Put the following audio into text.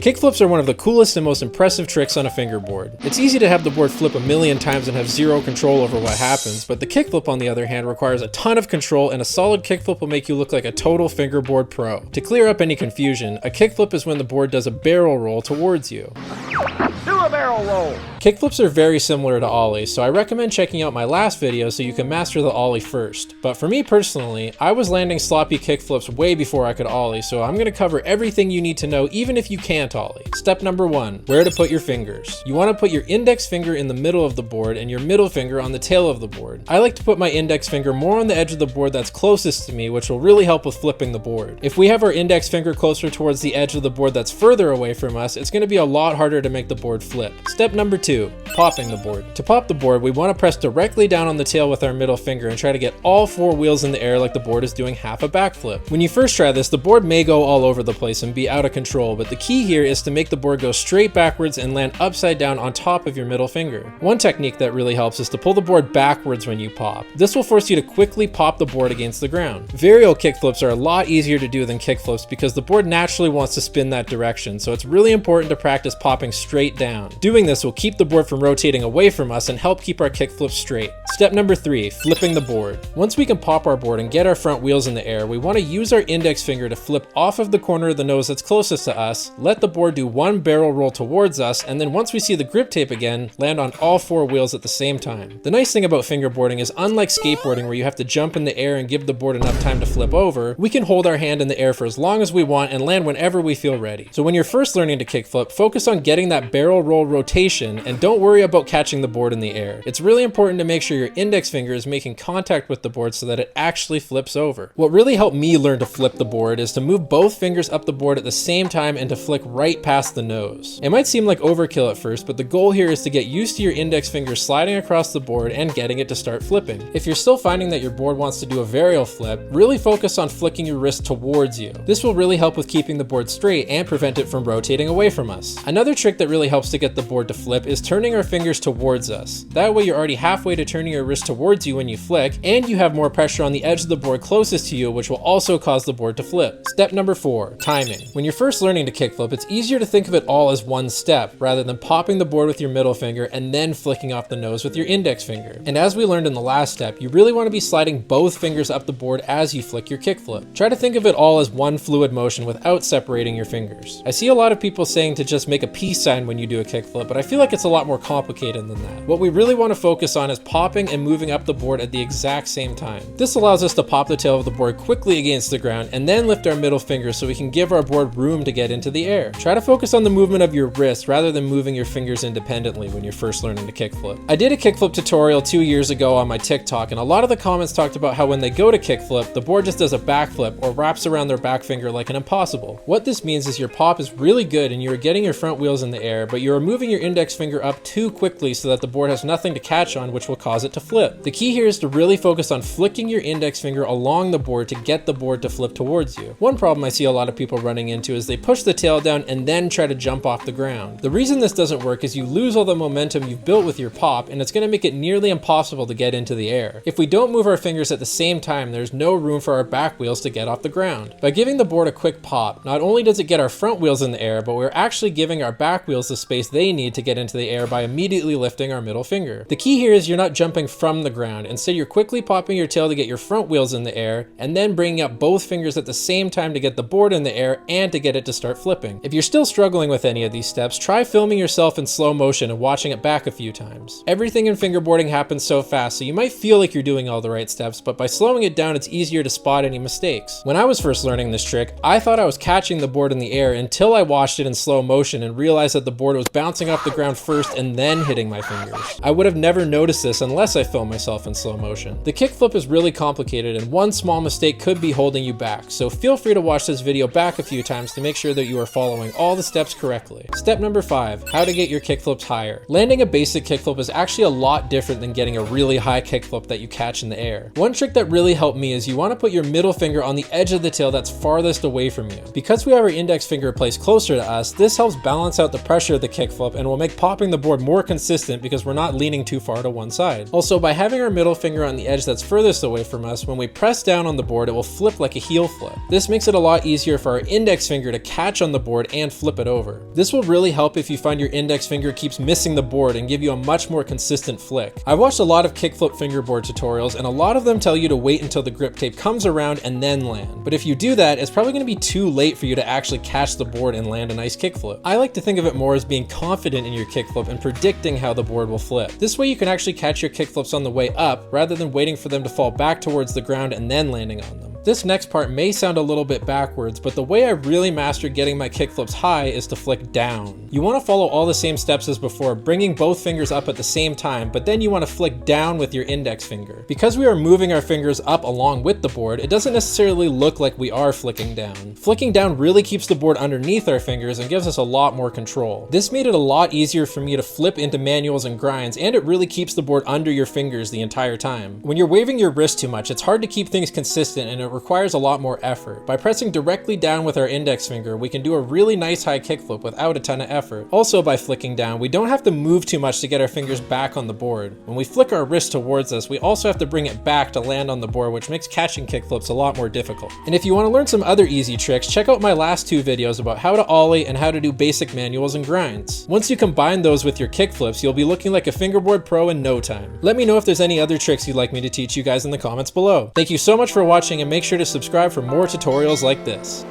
Kickflips are one of the coolest and most impressive tricks on a fingerboard. It's easy to have the board flip a million times and have zero control over what happens, but the kickflip on the other hand requires a ton of control, and a solid kickflip will make you look like a total fingerboard pro. To clear up any confusion, a kickflip is when the board does a barrel roll towards you. Do a barrel roll! Kickflips are very similar to ollies, so I recommend checking out my last video so you can master the ollie first. But for me personally, I was landing sloppy kickflips way before I could ollie, so I'm going to cover everything you need to know even if you can't ollie. Step number 1, where to put your fingers. You want to put your index finger in the middle of the board and your middle finger on the tail of the board. I like to put my index finger more on the edge of the board that's closest to me, which will really help with flipping the board. If we have our index finger closer towards the edge of the board that's further away from us, it's going to be a lot harder to make the board flip. Step number 2, popping the board. To pop the board, we want to press directly down on the tail with our middle finger and try to get all 4 wheels in the air like the board is doing half a backflip. When you first try this, the board may go all over the place and be out of control, but the key here is to make the board go straight backwards and land upside down on top of your middle finger. One technique that really helps is to pull the board backwards when you pop. This will force you to quickly pop the board against the ground. Varial kickflips are a lot easier to do than kickflips because the board naturally wants to spin that direction, so it's really important to practice popping straight down. Doing this will keep the board from rotating away from us and help keep our kickflips straight. Step number 3, flipping the board. Once we can pop our board and get our front wheels in the air, we want to use our index finger to flip off of the corner of the nose that's closest to us, let the board do one barrel roll towards us, and then once we see the grip tape again, land on all 4 wheels at the same time. The nice thing about fingerboarding is, unlike skateboarding where you have to jump in the air and give the board enough time to flip over, we can hold our hand in the air for as long as we want and land whenever we feel ready. So when you're first learning to kickflip, focus on getting that barrel roll rotation and don't worry about catching the board in the air. It's really important to make sure your index finger is making contact with the board so that it actually flips over. What really helped me learn to flip the board is to move both fingers up the board at the same time and to flick right past the nose. It might seem like overkill at first, but the goal here is to get used to your index finger sliding across the board and getting it to start flipping. If you're still finding that your board wants to do a varial flip, really focus on flicking your wrist towards you. This will really help with keeping the board straight and prevent it from rotating away from us. Another trick that really helps to get the board to flip is turning our fingers towards us. That way you're already halfway to turning your wrist towards you when you flick, and you have more pressure on the edge of the board closest to you, which will also cause the board to flip. Step number 4, timing. When you're first learning to kickflip, it's easier to think of it all as one step, rather than popping the board with your middle finger and then flicking off the nose with your index finger. And as we learned in the last step, you really want to be sliding both fingers up the board as you flick your kickflip. Try to think of it all as one fluid motion without separating your fingers. I see a lot of people saying to just make a peace sign when you do a kickflip, but I feel like it's a lot more complicated than that. What we really want to focus on is popping and moving up the board at the exact same time. This allows us to pop the tail of the board quickly against the ground and then lift our middle finger so we can give our board room to get into the air. Try to focus on the movement of your wrist rather than moving your fingers independently when you're first learning to kickflip. I did a kickflip tutorial 2 years ago on my TikTok, and a lot of the comments talked about how when they go to kickflip, the board just does a backflip or wraps around their back finger like an impossible. What this means is your pop is really good and you are getting your front wheels in the air, but you are moving your index finger up too quickly so that the board has nothing to catch on, which will cause it to flip. The key here is to really focus on flicking your index finger along the board to get the board to flip towards you. One problem I see a lot of people running into is they push the tail down and then try to jump off the ground. The reason this doesn't work is you lose all the momentum you've built with your pop, and it's going to make it nearly impossible to get into the air. If we don't move our fingers at the same time, there's no room for our back wheels to get off the ground. By giving the board a quick pop, not only does it get our front wheels in the air, but we're actually giving our back wheels the space they need to get into the air by immediately lifting our middle finger. The key here is you're not jumping from the ground. Instead, you're quickly popping your tail to get your front wheels in the air, and then bringing up both fingers at the same time to get the board in the air and to get it to start flipping. If you're still struggling with any of these steps, try filming yourself in slow motion and watching it back a few times. Everything in fingerboarding happens so fast, so you might feel like you're doing all the right steps, but by slowing it down, it's easier to spot any mistakes. When I was first learning this trick, I thought I was catching the board in the air until I watched it in slow motion and realized that the board was bouncing off the ground first and then hitting my fingers. I would have never noticed this unless I filmed myself in slow motion. The kickflip is really complicated, and one small mistake could be holding you back, so feel free to watch this video back a few times to make sure that you are following all the steps correctly. Step number 5, how to get your kickflips higher. Landing a basic kickflip is actually a lot different than getting a really high kickflip that you catch in the air. One trick that really helped me is you want to put your middle finger on the edge of the tail that's farthest away from you. Because we have our index finger placed closer to us, this helps balance out the pressure of the kickflip kickflip and will make popping the board more consistent because we're not leaning too far to one side. Also, by having our middle finger on the edge that's furthest away from us, when we press down on the board, it will flip like a heel flip. This makes it a lot easier for our index finger to catch on the board and flip it over. This will really help if you find your index finger keeps missing the board and give you a much more consistent flick. I've watched a lot of kickflip fingerboard tutorials, and a lot of them tell you to wait until the grip tape comes around and then land. But if you do that, it's probably going to be too late for you to actually catch the board and land a nice kickflip. I like to think of it more as being confident in your kickflip and predicting how the board will flip. This way you can actually catch your kickflips on the way up rather than waiting for them to fall back towards the ground and then landing on them. This next part may sound a little bit backwards, but the way I really mastered getting my kickflips high is to flick down. You want to follow all the same steps as before, bringing both fingers up at the same time, but then you want to flick down with your index finger. Because we are moving our fingers up along with the board, it doesn't necessarily look like we are flicking down. Flicking down really keeps the board underneath our fingers and gives us a lot more control. This made it a lot easier for me to flip into manuals and grinds, and it really keeps the board under your fingers the entire time. When you're waving your wrist too much, it's hard to keep things consistent and it requires a lot more effort. By pressing directly down with our index finger, we can do a really nice high kickflip without a ton of effort. Also, by flicking down, we don't have to move too much to get our fingers back on the board. When we flick our wrist towards us, we also have to bring it back to land on the board, which makes catching kickflips a lot more difficult. And if you want to learn some other easy tricks, check out my last two videos about how to ollie and how to do basic manuals and grinds. Once you combine those with your kickflips, you'll be looking like a fingerboard pro in no time. Let me know if there's any other tricks you'd like me to teach you guys in the comments below. Thank you so much for watching, and make sure to subscribe for more tutorials like this.